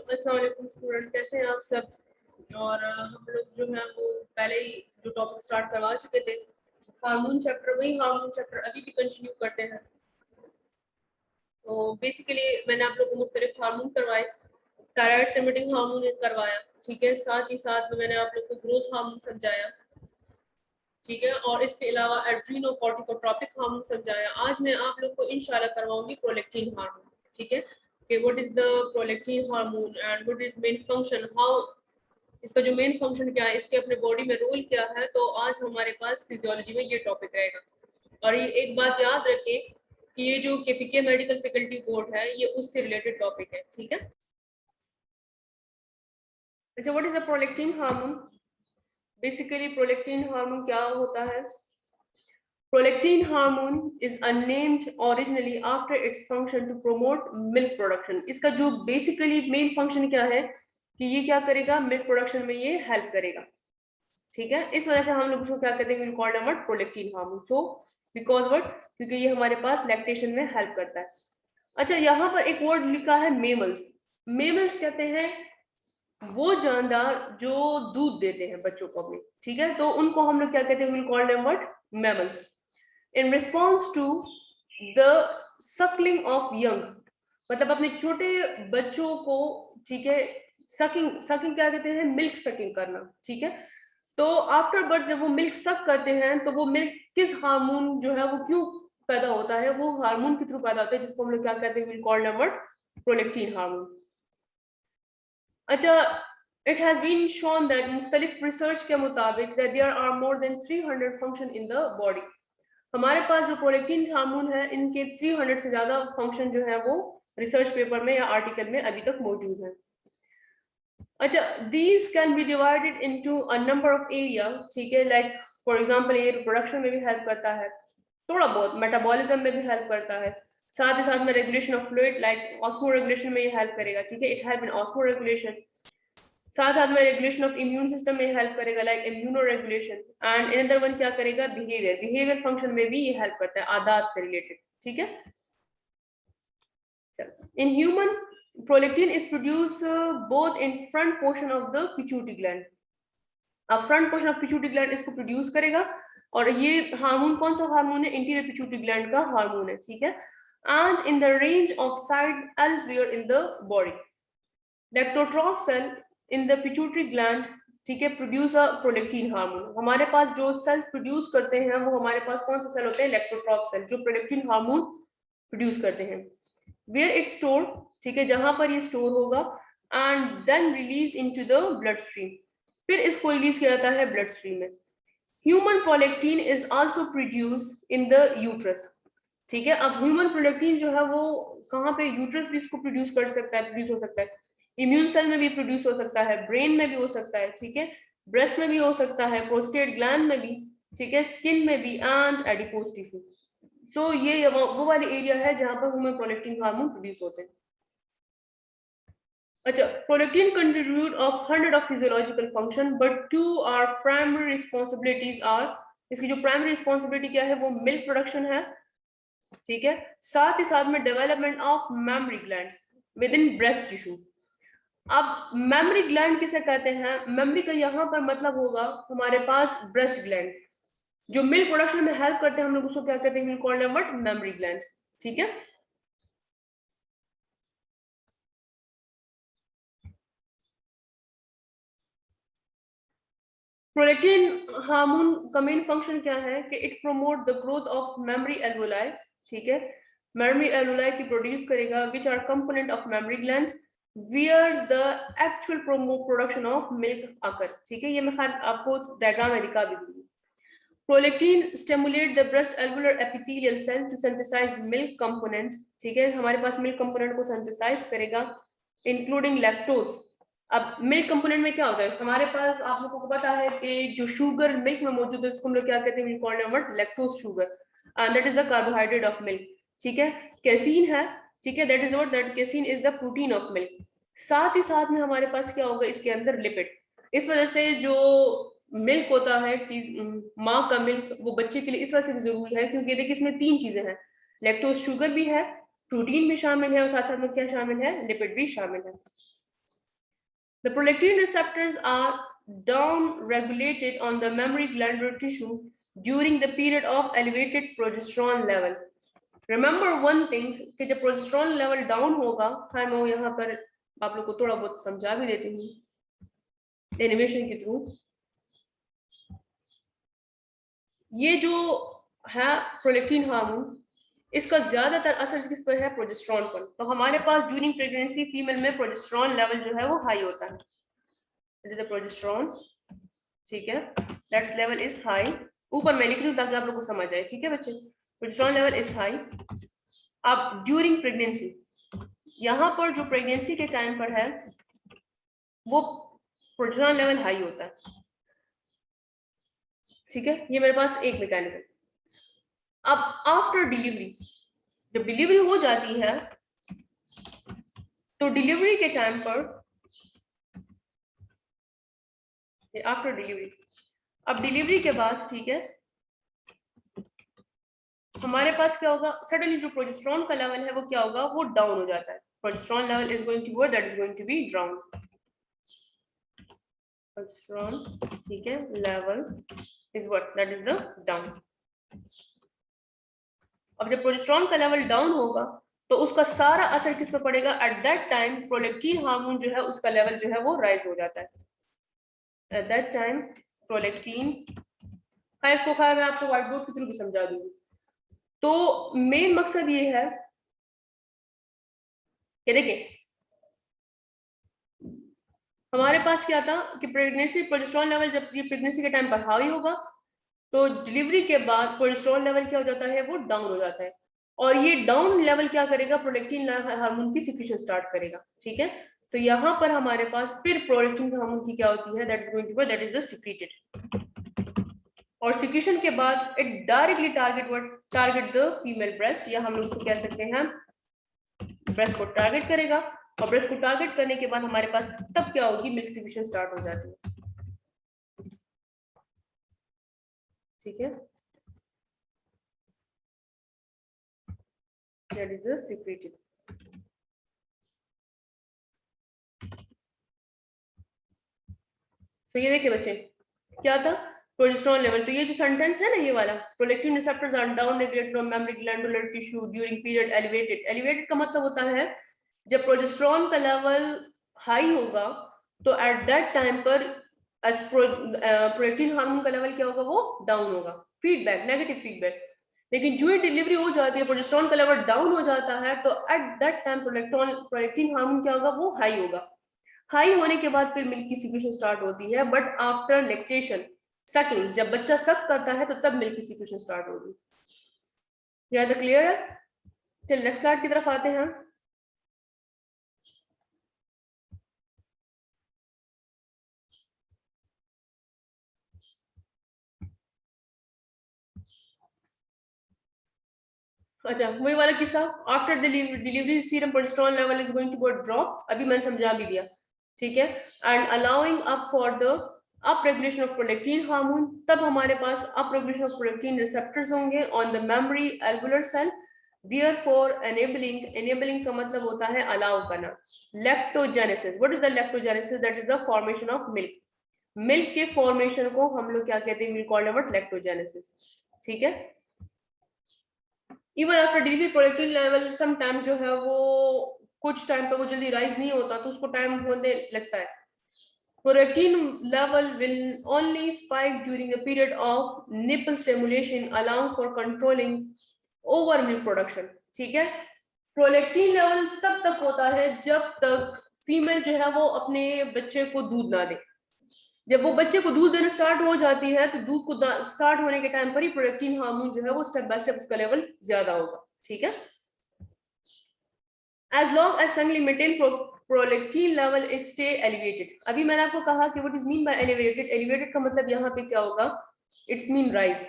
अस्सलाम वालेकुम स्टूडेंट, कैसे हैं आप सब। और हम लोग जो है वो पहले ही जो टॉपिक स्टार्ट करवा चुके थे, हार्मोन चैप्टर, वही हार्मोन चैप्टर अभी भी कंटिन्यू करते हैं। तो बेसिकली मैंने आप लोग को मुख्तलिफ हार्मोन करवाए, थायराइड स्टिमुलेटिंग हार्मोन करवाया, ठीक है। साथ ही साथ में मैंने आप लोग को ग्रोथ हार्मोन समझाया, ठीक है। और इसके अलावा एड्रीनो कॉर्टिकोट्रॉपिक हार्मोन समझाया। आज मैं आप लोग को इंशाल्लाह करवाऊंगी प्रोलैक्टिन हार्मोन, ठीक है। कि what is the prolactin hormone and what is main function, how, इसका जो मेन फंक्शन क्या है, इसके अपने बॉडी में रोल क्या है। तो आज हमारे पास फिजियोलॉजी में ये टॉपिक रहेगा। और ये एक बात याद रखें कि ये जो केपीके मेडिकल फैकल्टी बोर्ड है, ये उससे रिलेटेड टॉपिक है, ठीक है। अच्छा, what is the prolactin hormone. Basically prolactin hormone क्या होता है। Prolactin hormone is named originally after its function to promote milk production. इसका जो basically main function क्या है कि ये क्या करेगा, milk production में ये help करेगा, ठीक है। इस वजह से हम लोग उसको क्या कहते हैं, we'll call it prolactin hormone. So because what, क्योंकि ये हमारे पास lactation में help करता है। अच्छा, यहाँ पर एक word लिखा है mammals. Mammals कहते हैं वो जानदार जो दूध देते हैं बच्चों को अपने, ठीक है। तो उनको हम लोग क्या कहते हैं, we'll call them what, mammals. In response to the suckling of young, मतलब अपने छोटे बच्चों को, ठीक है, सकिंग, सकिंग क्या कहते हैं, मिल्क सकिंग करना, ठीक है। तो आफ्टर बर्थ जब वो मिल्क सक करते हैं तो वो मिल्क किस हार्मोन जो है वो क्यों पैदा होता है, वो हार्मोन के थ्रू पैदा होता है, जिसको हम लोग क्या कहते हैं, कॉल्ड नंबर प्रोलैक्टिन हार्मोन। अच्छा, it has been shown that मुख्तलिफ रिसर्च के मुताबिक that there are more than 300 function in the body. हमारे पास जो प्रोलैक्टिन हार्मोन है, इनके 300 से ज्यादा फंक्शन जो है वो रिसर्च पेपर में या आर्टिकल में अभी तक मौजूद है। अच्छा, these can be divided into a number of area, ठीक है। लाइक फॉर एग्जांपल ये रिप्रोडक्शन में भी हेल्प करता है, थोड़ा बहुत मेटाबॉलिज्म में भी हेल्प करता है, साथ ही साथ में regulation of fluid like osmo regulation में ये हेल्प करेगा, ठीक है। It help in osmo regulation. साथ साथ में रेगुलेशन ऑफ इम्यून सिस्टम में हेल्प करेगा like immuno regulation. And another one क्या करेगा, बिहेवियर, बिहेवियर फंक्शन में भी ये हेल्प करता है, आदत से रिलेटेड, ठीक है। In human prolactin is produce both in front portion of the pituitary gland. अब front portion of pituitary gland इसको प्रोड्यूस करेगा, और ये हार्मोन कौन सा हार्मोन है, इंटीरियर पिट्यूटरी ग्लैंड का हार्मोन है, ठीक है। And in the range of side elsewhere in the body, lactotroph cell in the pituitary gland, ठीक है, प्रोड्यूस अ प्रोलैक्टिन हार्मोन। हमारे पास जो सेल्स प्रोड्यूस करते हैं वो हमारे पास कौन से सेल होते हैं, लेक्टोट्रॉफ सेल, जो प्रोलैक्टिन हार्मोन प्रोड्यूस करते हैं। वेयर इट स्टोर, ठीक है, जहां पर ये स्टोर होगा, and then release into the blood stream, फिर इसको रिलीज किया जाता है ब्लड स्ट्रीम में। Human prolactin is also produce in the uterus, ठीक है। अब ह्यूमन प्रोलैक्टिन जो है वो कहाँ पे, यूट्रस भी इसको प्रोड्यूस कर सकता है, प्रोड्यूस हो सकता है, इम्यून सेल में भी प्रोड्यूस हो सकता है, ब्रेन में भी हो सकता है, ठीक है, ब्रेस्ट में भी हो सकता है, प्रोस्टेट ग्लैंड में भी, ठीक है, स्किन में भी, एंड एडिपोज टिश्यू। सो ये वो वाली एरिया है जहां पर ह्यूमन प्रोलैक्टिन हार्मोन प्रोड्यूस होते हैं। अच्छा, prolactin contribute of 100 of physiological function, but two are primary responsibilities are, इसकी जो प्राइमरी रिस्पॉन्सिबिलिटी क्या है वो मिल्क प्रोडक्शन है, ठीक है। साथ ही साथ में development of mammary glands with in breast tissue. अब मेमोरी ग्लैंड किसे कहते हैं, मेमोरी का यहाँ पर मतलब होगा हमारे पास ब्रेस्ट ग्लैंड, जो मिल्क प्रोडक्शन में हेल्प करते हैं, हम लोग उसको क्या कहते हैं, कॉल्ड व्हाट, मेमोरी ग्लैंड, ठीक है। प्रोलैक्टिन हार्मोन का मेन फंक्शन क्या है कि it promote the growth of memory alveoli, ठीक है। मेमोरी एल्वोलाई की प्रोड्यूस करेगा which R component of memory gland where the actual production of milk occur, ठीक है। ये मैं आपको डायग्राम में दिखा भी दूंगी। Prolactin stimulate the breast alveolar epithelial cell to synthesize milk component, ठीक है। हमारे पास मिल्क कंपोनेंट को सिंथेसाइज करेगा इंक्लूडिंग लैक्टोज। अब मिल्क कंपोनेंट में क्या होता है, हमारे पास आप लोगों को पता है कि जो शुगर मिल्क में मौजूद है उसको हम लोग क्या कहते हैं, called number lactose sugar, and that is the carbohydrate of milk, ठीक है। कैसीन है, ठीक है, that is what, that casein is the protein of milk. साथ ही साथ में हमारे पास क्या होगा, इसके अंदर लिपिड। इस वजह से जो मिल्क होता है कि माँ का मिल्क वो बच्चे के लिए इस वजह से जरूरी है क्योंकि देखिए इसमें 3 चीजें हैं, लैक्टोज शुगर भी है, प्रोटीन भी शामिल है, और साथ साथ में क्या शामिल है, लिपिड भी शामिल है। The prolactin receptors are down regulated on the mammary glandular tissue during the period of elevated progesterone level. Remember one thing कि जब प्रोजेस्टेरोन लेवल डाउन होगा, हाँ मैं यहाँ पर आप लोग को थोड़ा बहुत समझा भी देती हूँ एनिमेशन के थ्रू। ये जो है प्रोलेक्टिन हार्मोन, इसका ज्यादातर असर किस पर है? प्रोजेस्टेरोन पर। तो हमारे पास ड्यूरिंग प्रेगनेंसी फीमेल में प्रोजेस्टेरोन लेवल जो है वो हाई होता है, प्रोजेस्टेरोन, ठीक है, दैट्स लेवल इज हाई। ऊपर मैं लिख दूं ताकि आप लोग को समझ आए, ठीक है बच्चे, प्रोजेस्टेरोन लेवल इज हाई। अब ड्यूरिंग प्रेगनेंसी, यहाँ पर जो प्रेगनेंसी के टाइम पर है वो प्रोजेस्टेरोन लेवल हाई होता है, ठीक है, ये मेरे पास एक मैकेनिज्म। अब आफ्टर डिलीवरी, जब डिलीवरी हो जाती है तो डिलीवरी के टाइम पर, आफ्टर डिलीवरी, अब डिलीवरी के बाद, ठीक है, हमारे पास क्या होगा? सडनली जो प्रोजेस्टेरोन का लेवल है वो क्या होगा? वो डाउन हो जाता है। Progesterone level is going to go, that is going to be down. Progesterone, ठीक है, level is what? That is the down. अब जब प्रोजेस्टेरोन का लेवल डाउन होगा तो उसका सारा असर किस पर पड़ेगा? Eight that time prolactin hormone जो है उसका लेवल जो है वो राइज हो जाता है। एट दैट टाइम प्रोलेक्टिन, हाँ इसको खैर मैं आपको व्हाइट बोर्ड के थ्रू भी समझा दूंगी। तो मेन मकसद ये है कि देखिए हमारे पास क्या था कि प्रेगनेंसी प्रोजेस्टेरोन लेवल जब ये प्रेगनेंसी के टाइम पर हाई होगा तो डिलीवरी के बाद प्रोजेस्टेरोन लेवल क्या हो जाता है? वो डाउन हो जाता है। और ये डाउन लेवल क्या करेगा? प्रोलेक्टिन हार्मोन की सिक्रीशन स्टार्ट करेगा, ठीक है। तो यहाँ पर हमारे पास फिर प्रोलेक्टिन हार्मोन की क्या होती है? That is going to, that is the secreted. और सिक्रीशन के बाद it directly target the female breast, या हम लोग उसको कह सकते हैं ब्रेस्ट को टारगेट करेगा। और ब्रेस्ट को टारगेट करने के बाद हमारे पास तब क्या होगी? मिल्क सिक्रीशन स्टार्ट हो जाती है, ठीक है, that is the secreted। तो ये देखिए बच्चे क्या था? Progesterone level. तो ये जो सेंटेंस है ना ये वाला, prolactin receptors are down regulated from mammary glandular tissue during period elevated. Elevated का मतलब होता है जब प्रोजेस्टेरोन का लेवल हाई होगा तो एट दैट टाइम पर प्रोलेक्टिन हार्मोन का लेवल क्या होगा? वो डाउन होगा। Feedback, negative feedback. लेकिन जो डिलीवरी हो जाती है, प्रोजेस्टेरोन का लेवल डाउन हो जाता है तो eight that time prolactin hormone क्या होगा? वो हाई होगा। हाई होने के बाद फिर मिल्क की सिक्रीशन स्टार्ट होती है, बट आफ्टर लैक्टेशन, सकिंग, जब बच्चा सक करता है तो तब मिल्क की सिक्रीशन स्टार्ट होगी। याद क्लियर है? चल नेक्स्ट स्लाइड की तरफ आते हैं। अच्छा वही वाला किस्सा, after delivery serum progesterone level is going to go drop, अभी मैंने समझा भी दिया, ठीक है, and allowing up for the up regulation of prolactin hormone. तब हमारे पास up regulation of prolactin receptors होंगे on the mammary alveolar cell, therefore enabling का मतलब होता है अलाउ करना। Lactogenesis, what is the lactogenesis? That is the formation of milk. Milk के फॉर्मेशन को हम लोग क्या कहते हैं? We called what? लैक्टोजेनेसिस, ठीक है। Even after delivery prolactin level some time जो है वो कुछ टाइम पे वो जल्दी राइज नहीं होता, तो उसको टाइम होने लगता है। Prolactin level will only spike during the period of nipple stimulation allowing for controlling over milk production, ठीक है। प्रोलेक्टिन लेवल तब तक होता है जब तक फीमेल जो है वो अपने बच्चे को दूध ना दे। जब वो बच्चे को दूध देना स्टार्ट हो जाती है तो दूध को स्टार्ट होने के टाइम पर ही प्रोलेक्टिन हार्मोन जो है वो स्टेप बाय स्टेप उसका लेवल ज्यादा होगा, ठीक है। as long as suddenly maintain prolactin level is stay elevated. अभी मैंने आपको कहा कि what is mean by elevated. Elevated का मतलब यहाँ पे क्या होगा? इट्स मीन राइज,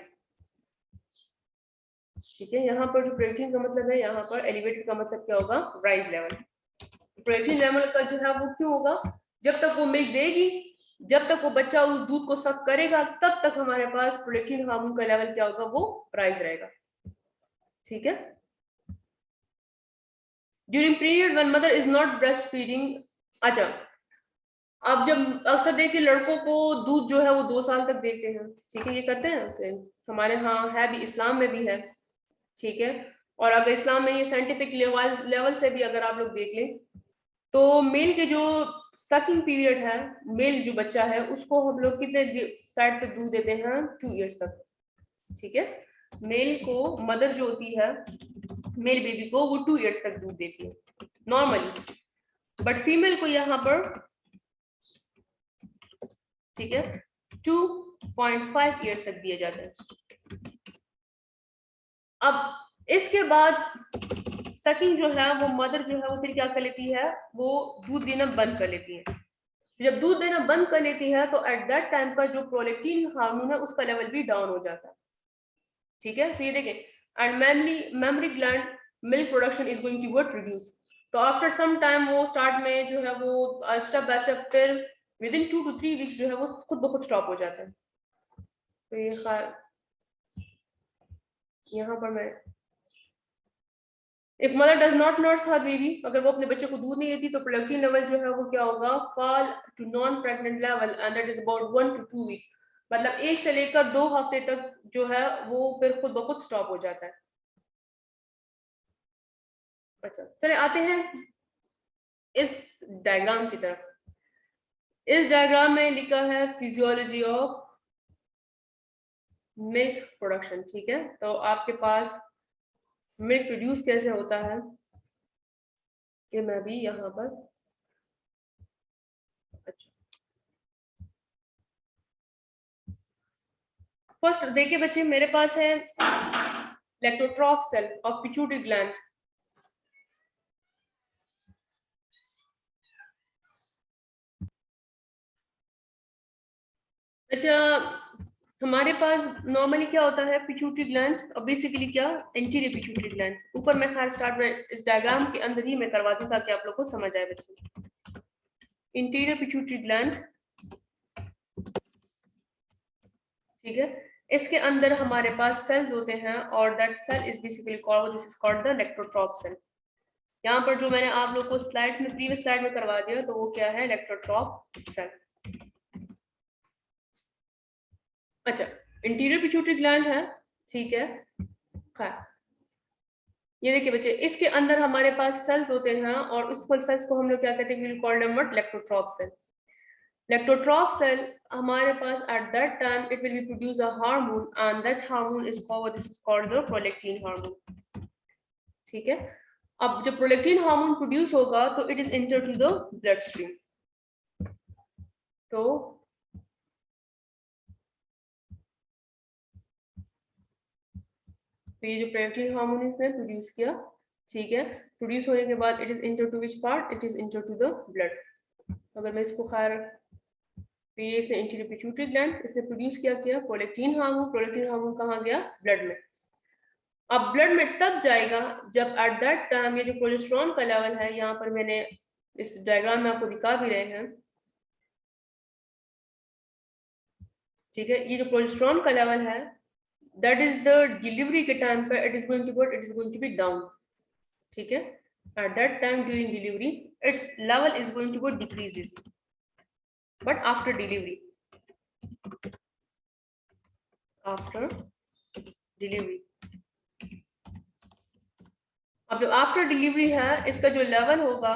ठीक है। यहाँ पर जो प्रोलेक्टिन का मतलब है, यहाँ पर एलिवेटेड का मतलब क्या होगा? Rise level. प्रोलेक्टिन लेवल का जो है वो क्यों होगा? जब तक वो मिल्क देगी, जब तक वो बच्चा उस दूध को सक करेगा, तब तक हमारे पास प्रोलेक्टिन हार्मोन का लेवल क्या होगा? वो राइज रहेगा, ठीक है। During period when mother is not breast feeding, अच्छा अब जब अक्सर देखिए लड़कों को दूध जो है वो 2 साल तक देते हैं, ठीक है, ये करते हैं हमारे यहाँ है भी, इस्लाम में भी है, ठीक है। और अगर इस्लाम में ये साइंटिफिक लेवल से भी अगर आप लोग देख लें तो मेल के जो सकिंग पीरियड है, मेल जो बच्चा है उसको हम लोग कितने साइड तक दूध देते हैं, 2 इयर्स तक, ठीक है। मेल को मदर जो होती है मेल बेबी को वो 2 इयर्स तक दूध देती है नॉर्मली, बट फीमेल को यहाँ पर, ठीक है, 2.5 इयर्स तक दिया जाता है। अब इसके बाद सकिंग जो है वो मदर जो है वो फिर क्या कर लेती है, वो दूध देना बंद कर लेती है। जब दूध देना बंद कर लेती है तो एट दैट टाइम पर जो प्रोलैक्टिन हार्मोन है उसका लेवल भी डाउन हो जाता है, ठीक है। तो ये देखें, and mammary gland milk production is going to get reduce. तो आफ्टर सम टाइम वो स्टार्ट में जो है वो स्टेप बाय स्टेप फिर विद इन 2 to 3 वीक्स जो है वो खुद ब खुद स्टॉप हो जाता है। तो ये यहाँ पर मैं, if mother does not nurse her baby, अगर वो अपने बच्चे को दूध नहीं देती तो प्रोलैक्टिन लेवल जो है वो क्या होगा, fall to non pregnant level and that is about 1 to 2 week. मतलब 1 से लेकर 2 हफ्ते तक जो है वो फिर खुद ब खुद स्टॉप हो जाता है। अच्छा चलिए आते हैं इस डायग्राम की तरफ। इस डायग्राम में लिखा है फिजियोलॉजी ऑफ मिल्क प्रोडक्शन, ठीक है। तो आपके पास मिल्क प्रोड्यूस कैसे होता है कि मैं भी यहाँ पर, अच्छा फर्स्ट देखिए बच्चे, मेरे पास है लैक्टोट्रॉफ सेल ऑफ पिट्यूटरी ग्लैंड। अच्छा, हमारे पास नॉर्मली क्या होता है, पिट्यूटरी ग्लैंड और बेसिकली क्या, एंटीरियर पिट्यूटरी ग्लैंड। ऊपर मैं खैर स्टार्ट में इस डायग्राम के अंदर ही मैं करवा दूं ताकि आप लोग को समझ आए बच्चों। इंटीरियर पिट्यूटरी ग्लैंड, ठीक है, इसके अंदर हमारे पास सेल्स होते हैं और that cell is basically called, this is called the lactotroph cell. यहाँ पर जो मैंने आप लोग को स्लाइड्स में प्रीवियस स्लाइड में करवा दिया तो वो क्या है, इलेक्ट्रोट्रॉप सेल। अच्छा, इंटीरियर पिट्यूटरी ग्लैंड है, ठीक है। हाँ, ये देखिए बच्चे, इसके अंदर हमारे पास सेल्स होते हैं और उस सेल्स को हम लोग क्या कहते हैं, कॉल्ड इलेक्ट्रोट्रॉप सेल। Lectotrop cell हमारे पास at that time it will be produce a hormone and that hormone is called, this is called the prolactin hormone, ठीक है। अब जब prolactin hormone प्रोड्यूस होगा तो it is enter to the bloodstream। तो ये जो prolactin hormone इसने प्रोड्यूस किया, ठीक है, प्रोड्यूस होने के बाद it is enter to which part, it is enter to the blood। अगर मैं इसको खैर, तो ये इसने इंटीरियर पिट्यूटरी ग्लैंड इसने प्रोड्यूस किया प्रोलैक्टिन हार्मोन। प्रोलैक्टिन हार्मोन कहाँ गया, ब्लड में। अब ब्लड में तब जाएगा जब एट दैट टाइम ये जो कोलेस्ट्रॉल का लेवल है, यहाँ पर मैंने इस डायग्राम में आपको दिखा भी रहे हैं, ठीक है। ये जो कोलेस्ट्रॉल का लेवल है दैट इज द डिलीवरी के टाइम पर it is going to be down, ठीक है। At that time during delivery its level is going to go decreases, but after delivery, after delivery, अब जो आफ्टर डिलीवरी है इसका जो लेवल होगा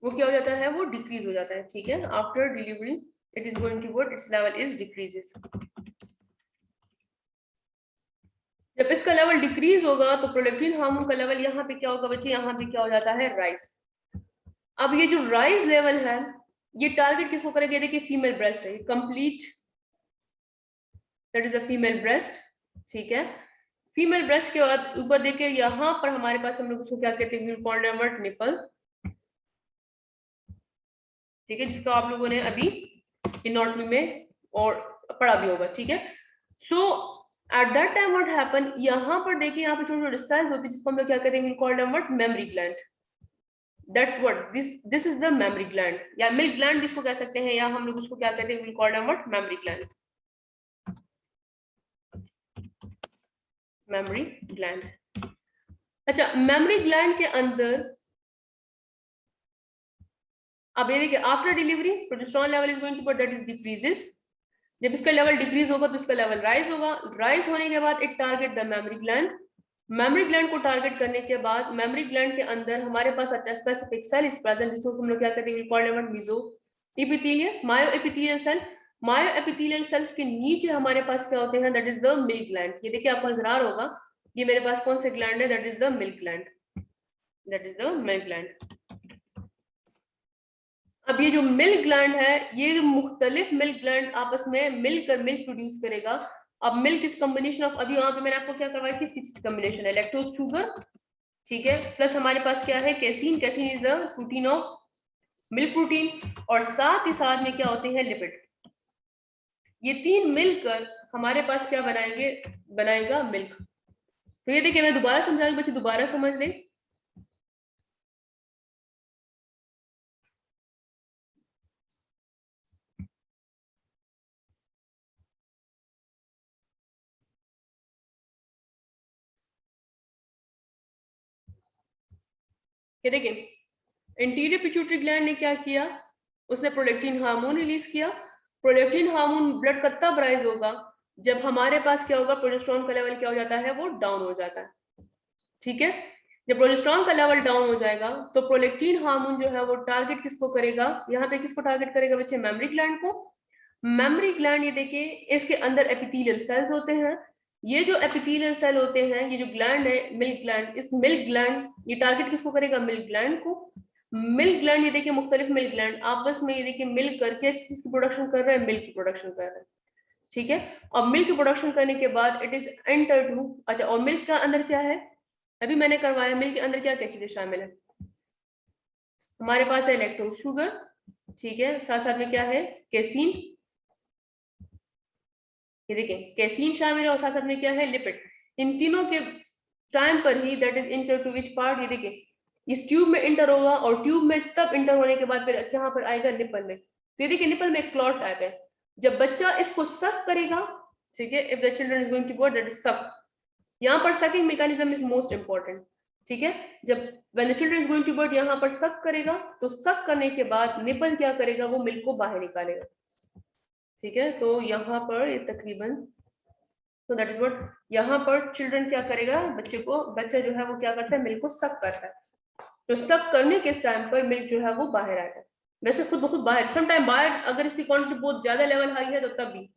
वो क्या हो जाता है, वो डिक्रीज हो जाता है, ठीक है। After delivery it is going to what, its level is decreases. जब इसका लेवल डिक्रीज होगा तो प्रोलैक्टिन हार्मोन का लेवल यहाँ पे क्या होगा बच्चे, यहाँ पे क्या हो जाता है, राइज। अब ये जो राइज लेवल है ये टारगेट किसको करेगा, देखिए फीमेल ब्रेस्ट है, complete, that is the female breast, ठीक है। फीमेल ब्रेस्ट के बाद ऊपर देखिए यहाँ पर हमारे पास हम लोग उसको क्या कहते हैं, निपल, ठीक है, जिसको आप लोगों ने अभी एनाटॉमी में और पढ़ा भी होगा, ठीक है। So at that time what happen, यहाँ पर देखिए यहाँ पे छोटे छोटे सेल्स होते हैं जिसको हम लोग क्या कहते हैं, called what, mammary gland. That's what this is the mammary gland या मिल्क ग्लैंड जिसको कह सकते हैं, या हम लोग उसको क्या कहते हैं, called what, mammary gland, mammary gland. अच्छा, मेमरी ग्लैंड के अंदर अब ये देखिए after delivery progesterone level is going to that is decreases, जब इसका लेवल डिक्रीज होगा तो इसका लेवल राइज होगा, राइज होने के बाद it target the memory gland, memory gland को टारगेट करने के बाद मेमोरी ग्लैंड के अंदर हमारे पास स्पेसिफिक सेल इज प्रेजेंट, जिसको हम लोग क्या कहते हैं, कॉल्ड एज मेसो एपिथेलियल, मायो एपिथेलियल सेल। मायो एपिथेलियल सेल्स के नीचे हमारे पास क्या होते हैं, that is the milk gland. ये देखिए आपको नजर आ रहा होगा, ये मेरे पास कौन से ग्लैंड है, that is the milk gland, that is the milk gland. अब ये जो मिल्क ग्लैंड है, ये मुख्तलिफ मिल्क ग्लैंड आपस में मिलकर मिल्क प्रोड्यूस करेगा। अब मिल्क इज कॉम्बिनेशन ऑफ, अभी यहाँ पे मैंने आपको क्या करवाया, किसकी कॉम्बिनेशन है, लैक्टोज शुगर, ठीक है, प्लस हमारे पास क्या है, casein, casein is the protein of milk protein, और साथ ही साथ में क्या होते हैं, लिपिड। ये तीन मिलकर हमारे पास क्या बनाएंगे, बनाएगा मिल्क। तो ये देखिए मैं दोबारा समझाऊंगी, बच्चे दोबारा समझ लें। ये देखिए इंटीरियर पिट्यूटरी ग्लैंड ने क्या किया, उसने प्रोलैक्टिन हार्मोन रिलीज किया। प्रोलैक्टिन हार्मोन ब्लड का तब राइज होगा जब हमारे पास क्या होगा, प्रोजेस्टेरॉन का लेवल क्या हो जाता है, वो डाउन हो जाता है, ठीक है। जब प्रोजेस्टेरॉन का लेवल डाउन हो जाएगा तो प्रोलैक्टिन हार्मोन जो है वो टारगेट किसको करेगा, यहाँ पे किसको टारगेट करेगा बच्चे, मेमोरी ग्लैंड को। मेमोरी ग्लैंड, ये देखिए इसके अंदर एपिथेलियल सेल्स होते हैं, ये जो एपिथेलियल सेल होते हैं, ये जो ग्लैंड है मिल्क ग्लैंड, इस मिल्क ग्लैंड ये टारगेट किसको करेगा, मिल्क ग्लैंड को। मिल्क ग्लैंड, ये देखिए मुख्तलिफ मिल्क ग्लैंड आपस में ये देखिए मिल करके चीज की प्रोडक्शन कर रहे हैं, मिल्क की प्रोडक्शन कर रहे हैं, ठीक है। और मिल्क की प्रोडक्शन करने के बाद इट इज एंटर टू, अच्छा, और मिल्क का अंदर क्या है, अभी मैंने करवाया, मिल्क के अंदर क्या क्या चीजें शामिल है, हमारे पास है लैक्टोज शुगर, ठीक है, साथ साथ में क्या है, कैसीन, ये देखिए कैसीन शामिल है, और साथ साथ में क्या है, लिपिड। इन तीनों के टाइम पर ही that is enter to which part, ये देखिए इस ट्यूब में इंटर होगा, और ट्यूब में तब इंटर होने के बाद फिर यहाँ पर आएगा निपल में। तो ये देखिए निपल में क्लॉट टाइप है, जब बच्चा इसको सक करेगा, ठीक है, if the children is going to go that is suck, यहाँ पर sucking mechanism is most important, ठीक है। जब when the children is going to birth यहाँ पर सक करेगा, तो सक करने के बाद निपल क्या करेगा, वो मिल्क को बाहर निकालेगा, ठीक है। तो यहाँ पर ये तकरीबन, तो दैट इज व्हाट, यहाँ पर चिल्ड्रन क्या करेगा, बच्चे को, बच्चा जो है वो क्या करता है, मिल्क को सक करता है। तो सक करने के टाइम पर मिल्क जो है वो बाहर आता है, वैसे खुद ब खुद बाहर, सम टाइम बाहर अगर इसकी क्वांटिटी बहुत ज्यादा लेवल हाई है तो तब भी।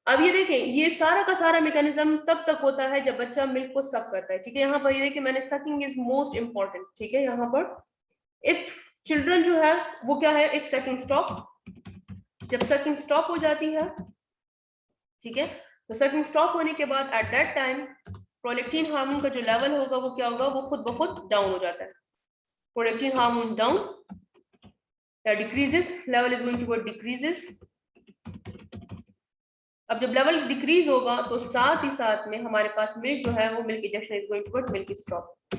अब ये देखें, ये सारा का सारा मैकेनिज्म तब तक होता है जब बच्चा मिल्क को सक करता है, ठीक है। यहाँ पर ये देखिए मैंने सकिंग इज मोस्ट इंपॉर्टेंट, ठीक है। यहाँ पर इफ चिल्ड्रन जो है वो क्या है, एक सकिंग स्टॉप, जब सकिंग स्टॉप हो जाती है, ठीक है, तो सकिंग स्टॉप होने के बाद eight that time prolactin hormone का जो लेवल होगा वो क्या होगा, वो खुद ब खुद डाउन हो जाता है। Prolactin hormone down, decreases, level is going to decreases। अब जब लेवल डिक्रीज होगा तो साथ ही साथ में हमारे पास मिल्क जो है वो milk ejection is going to milk stop.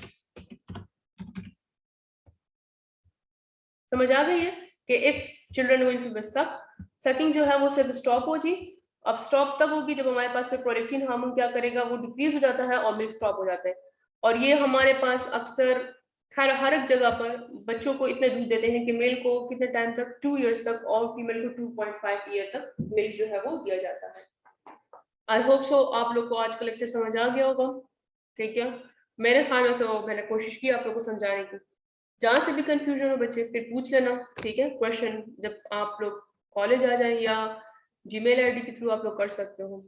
समझ आ गई है कि if children going to suck, sucking जो है वो सिर्फ स्टॉप हो जी। अब स्टॉप तब होगी जब हमारे पास में प्रोलैक्टिन हार्मोन क्या करेगा, वो डिक्रीज हो जाता है और मिल्क स्टॉप हो जाता है। और ये हमारे पास अक्सर हर एक जगह पर बच्चों को इतने दूध देते हैं कि मेल को कितने टाइम तक, 2 इयर्स तक, और फीमेल को 2.5 ईयर तक मिल्क जो है वो दिया जाता है। आई होप सो आप लोग को आज का लेक्चर समझ आ गया होगा, ठीक है। मेरे ख्याल से मैंने कोशिश की आप लोग को समझाने की। जहाँ से भी कंफ्यूजन हो बच्चे फिर पूछ लेना, ठीक है। क्वेश्चन जब आप लोग कॉलेज आ जाए या जीमेल आईडी के थ्रू आप लोग कर सकते हो।